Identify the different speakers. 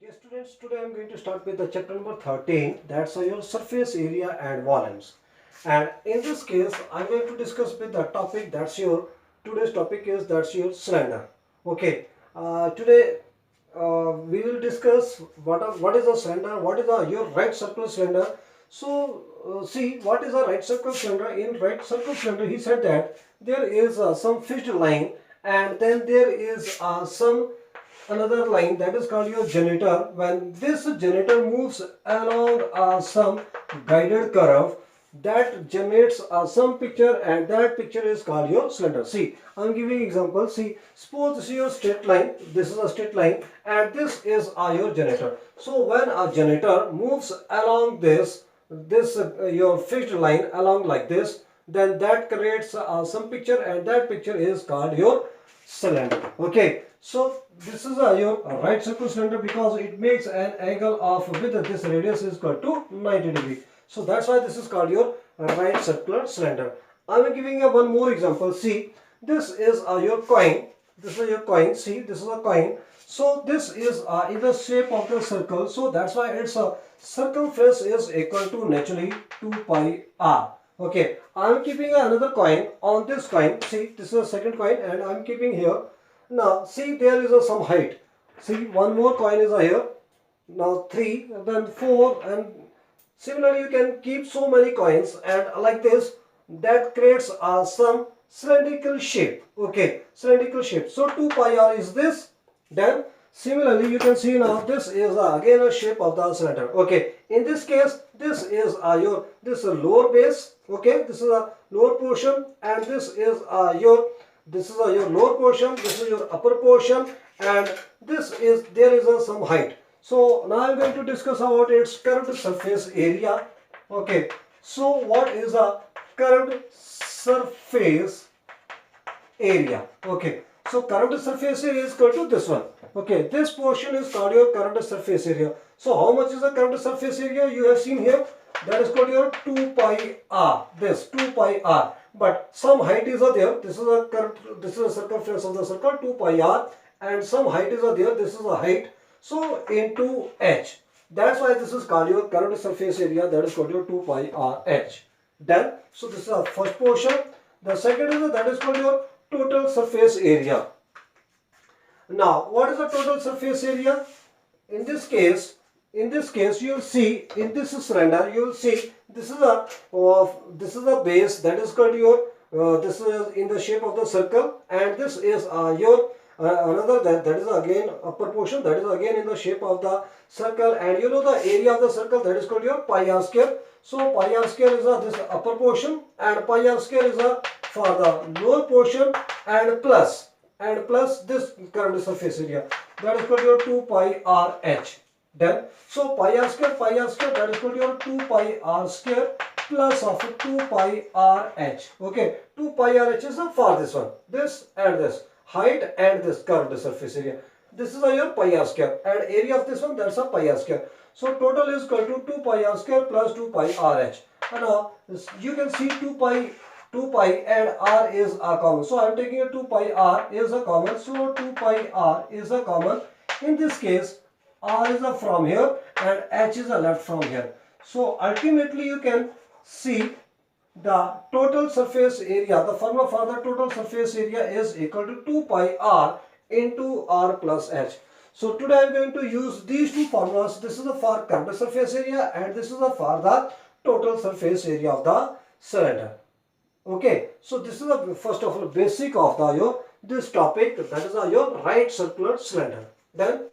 Speaker 1: Dear students, today I am going to start with the chapter number 13, that's your surface area and volumes. And in this case, I am going to discuss with the topic today's topic is that's your cylinder. Okay, today we will discuss what is a cylinder, what is your right circular cylinder. So see what is a right circular cylinder. In right circular cylinder, he said that there is some fixed line and then there is some another line that is called your generator. When this generator moves along some guided curve, that generates some picture, and that picture is called your cylinder. See, I'm giving example. See, suppose this is your straight line, this is a straight line, and this is your generator. So when a generator moves along this your fixed line along like this, then that creates some picture, and that picture is called your cylinder. Okay, so this is your right circle cylinder because it makes an angle of with this radius is equal to 90 degree. So that's why this is called your right circular cylinder. I am giving you one more example. See, this is your coin. This is your coin. See, this is a coin. So this is in the shape of the circle. So that's why its circumference is equal to naturally 2 pi r. Okay, I am keeping another coin on this coin. See, this is a second coin, and I am keeping here. Now, see, there is some height. See, one more coin is here. Now 3, then 4, and similarly you can keep so many coins, and like this, that creates some cylindrical shape. Okay, cylindrical shape. So 2 pi r is this. Then similarly you can see now this is again a shape of the cylinder. Okay, in this case this is this lower base. Okay, this is a lower portion, and this is your lower portion, this is your upper portion, and this is there is some height. So now I am going to discuss about its curved surface area. Okay, so what is a curved surface area? Okay, so curved surface area is equal to this one. Okay, this portion is called your curved surface area. So how much is the curved surface area? You have seen here, that is called your 2 pi r. This 2 pi r. But some height is there. This is a curved, this is the circumference of the circle 2 pi r, and some height is there. This is a height. So into h. That's why this is called your curved surface area. That is called your 2 pi r h. Done. So this is the first portion. The second is that is called your total surface area. Now, what is the total surface area? In this case, you will see in this cylinder, you will see this is a base, that is called your this is in the shape of the circle, and this is your another that is again upper portion, that is again in the shape of the circle, and you know the area of the circle, that is called your pi r square. So pi r square is this upper portion, and pi r square is for the lower portion, and plus this curved surface area, that is called your 2 pi r h. Then so pi r square, that is called your 2 pi r square plus of 2 pi r h. Okay, 2 pi r h is for this one, this and this height and this curved surface area. This is your pi r square, and area of this one, that's a pi r square. So total is equal to 2 pi r square plus 2 pi r h. And now you can see 2 pi and r is a common. So I am taking a 2 pi r is a common. So 2 pi r is a common. In this case, r is a from here and h is a left from here. So ultimately you can see the total surface area. The formula for the total surface area is equal to 2 pi r into r plus h. So today I am going to use these two formulas. This is the for curved surface area, and this is the for the total surface area of the cylinder. Okay, so this is the first of all basic of the this topic, that is your right circular cylinder. Then